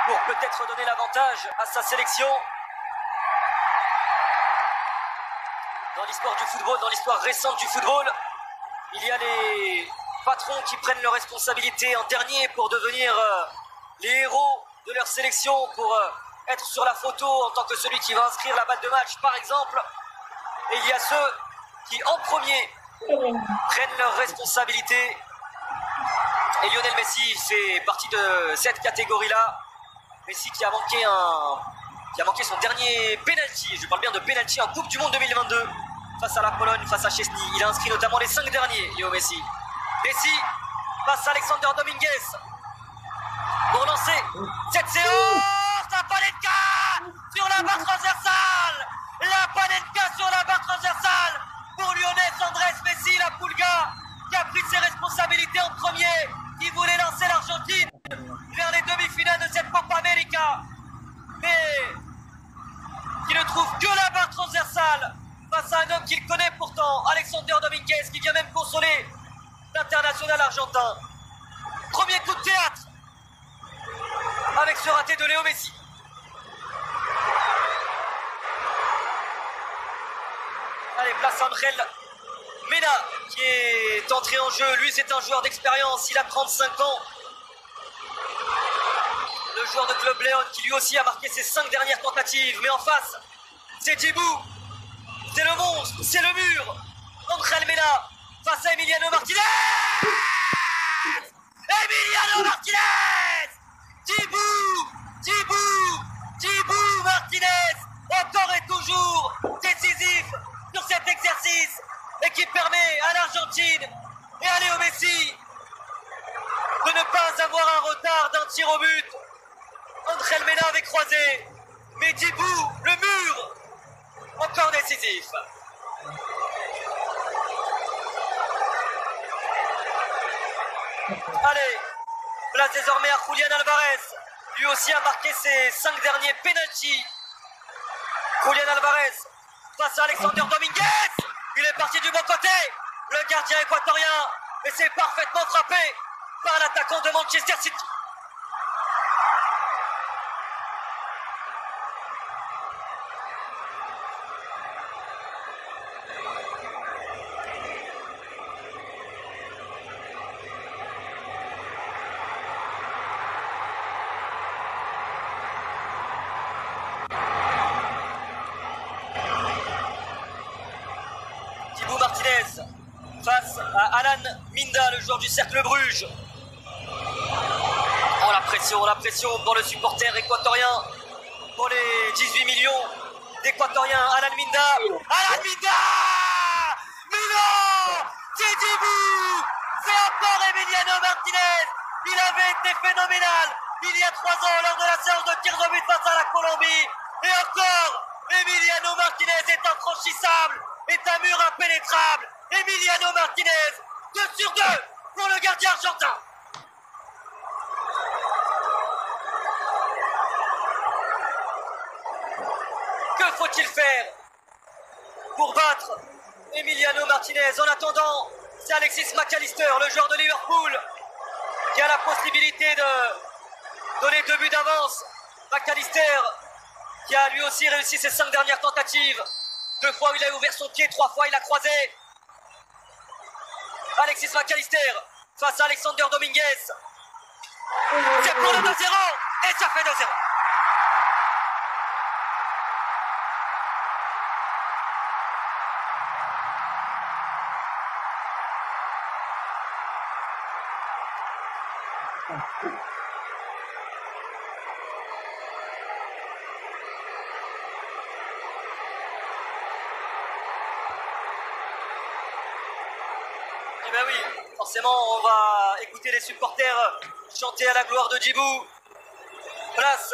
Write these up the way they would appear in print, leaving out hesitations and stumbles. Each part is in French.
pour peut-être donner l'avantage à sa sélection. Dans l'histoire du football, dans l'histoire récente du football, il y a les patrons qui prennent leurs responsabilités en dernier pour devenir les héros de leur sélection, pour être sur la photo en tant que celui qui va inscrire la balle de match, par exemple. Et il y a ceux qui, en premier, prennent leurs responsabilités. Et Lionel Messi fait partie de cette catégorie-là. Messi qui a manqué son dernier penalty. Je parle bien de penalty en Coupe du Monde 2022 face à la Pologne, face à Szczesny. Il a inscrit notamment les 5 derniers, Léo Messi. Messi face à Alexander Dominguez pour lancer cette séance. La Panenka sur la barre transversale. La Panenka sur la barre transversale pour Lionel Andrés Messi, la Pulga, qui a pris ses responsabilités en premier, qui voulait lancer l'Argentine vers les demi-finales de cette Copa América, mais qui ne trouve que la barre transversale face à un homme qu'il connaît pourtant, Alexander Dominguez, qui vient même consoler l'international argentin. Premier coup de théâtre avec ce raté de Léo Messi. Allez, place Angel Mena qui est entré en jeu. Lui, c'est un joueur d'expérience, il a 35 ans. Le joueur de Club Léon qui lui aussi a marqué ses 5 dernières tentatives. Mais en face, c'est Djibou, c'est le monstre, c'est le mur. Angel Mena face à Emiliano Martinez. Emiliano Martinez. Djibou Martinez, encore et toujours décisif sur cet exercice et qui permet à l'Argentine et à Léo Messi de ne pas avoir un retard d'un tir au but. Angel Mena avait croisé, mais Djibou, le mur, encore décisif. Allez, place désormais à Julián Álvarez. Lui aussi a marqué ses 5 derniers pénaltys. Julián Álvarez face à Alexander Dominguez. Il est parti du bon côté. Le gardien équatorien. Et c'est parfaitement frappé par l'attaquant de Manchester City. Face à Alan Minda, le joueur du Cercle Bruges. Oh, la pression pour le supporter équatorien, pour les 18 millions d'Équatoriens. Alan Minda. Mais non, c'est Djibou. C'est encore Emiliano Martinez. Il avait été phénoménal il y a 3 ans lors de la séance de tirs au but face à la Colombie. Et encore, Emiliano Martinez est infranchissable, est un mur impénétrable. Emiliano Martinez, 2 sur 2 pour le gardien argentin. Que faut-il faire pour battre Emiliano Martinez? En attendant, c'est Alexis McAllister, le joueur de Liverpool, qui a la possibilité de donner 2 buts d'avance. McAllister, qui a lui aussi réussi ses 5 dernières tentatives. 2 fois il a ouvert son pied, 3 fois il a croisé. Alexis McAllister face à Alexander Dominguez. C'est pour le 2-0 et ça fait 2-0. Eh bien oui, forcément on va écouter les supporters chanter à la gloire de Djibou. Place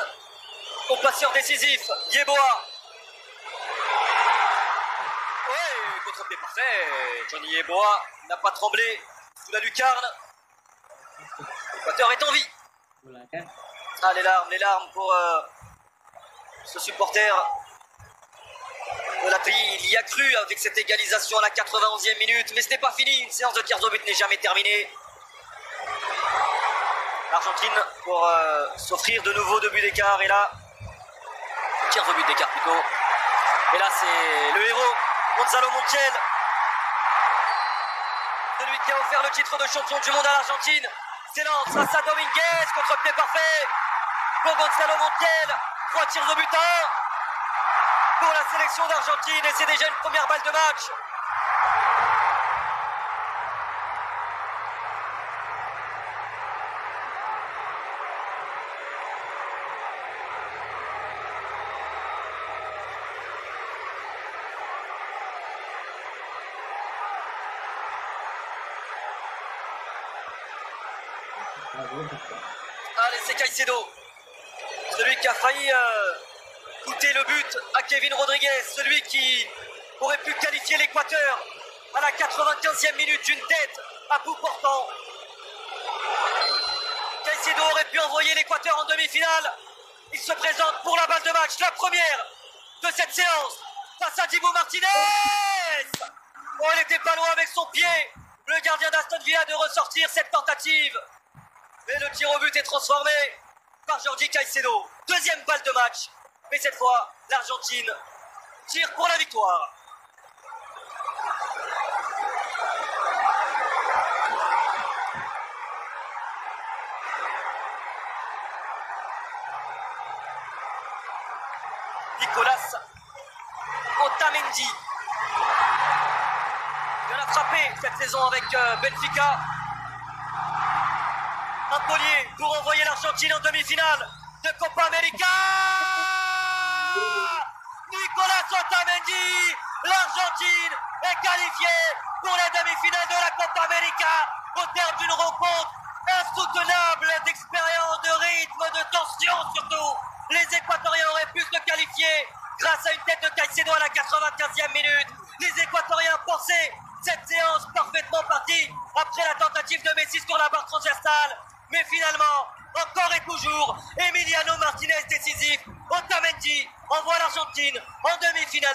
au passeur décisif, Yeboah. Ouais, contre-pied parfait. Johnny Yeboah n'a pas tremblé sous la lucarne. L'Équateur est en vie. Ah, les larmes pour ce supporter de la pays. Il y a cru avec cette égalisation à la 91e minute, mais ce n'est pas fini. Une séance de tirs au but n'est jamais terminée. l'Argentine pour s'offrir de nouveau 2 buts d'écart. Et là, 15 buts d'écart plutôt. Et là, c'est le héros, Gonzalo Montiel. Celui qui a offert le titre de champion du monde à l'Argentine. S'élance face à Dominguez, contre-pied parfait pour Gonzalo Montiel. 3 tirs au but à 1 pour la sélection d'Argentine. Et c'est déjà une première balle de match. Allez, c'est Caicedo, celui qui a failli coûter le but à Kevin Rodriguez, celui qui aurait pu qualifier l'Équateur à la 95e minute d'une tête à bout portant. Caicedo aurait pu envoyer l'Équateur en demi-finale. Il se présente pour la balle de match, la première de cette séance, face à Dibu Martinez. Oh, il n'était pas loin avec son pied, le gardien d'Aston Villa, de ressortir cette tentative. Mais le tir au but est transformé par Jordi Caicedo. Deuxième balle de match. Mais cette fois, l'Argentine tire pour la victoire. Nicolas Otamendi. Il en a frappé cette saison avec Benfica. Un collier pour envoyer l'Argentine en demi-finale de Copa América. Nicolas Otamendi, l'Argentine est qualifiée pour la demi-finale de la Copa América au terme d'une rencontre insoutenable d'expérience, de rythme, de tension surtout. Les Équatoriens auraient pu se qualifier grâce à une tête de Caicedo à la 95e minute. Les Équatoriens pensaient cette séance parfaitement partie après la tentative de Messi sur la barre transversale. Mais finalement, encore et toujours, Emiliano Martinez décisif. Otamendi envoie l'Argentine en demi-finale.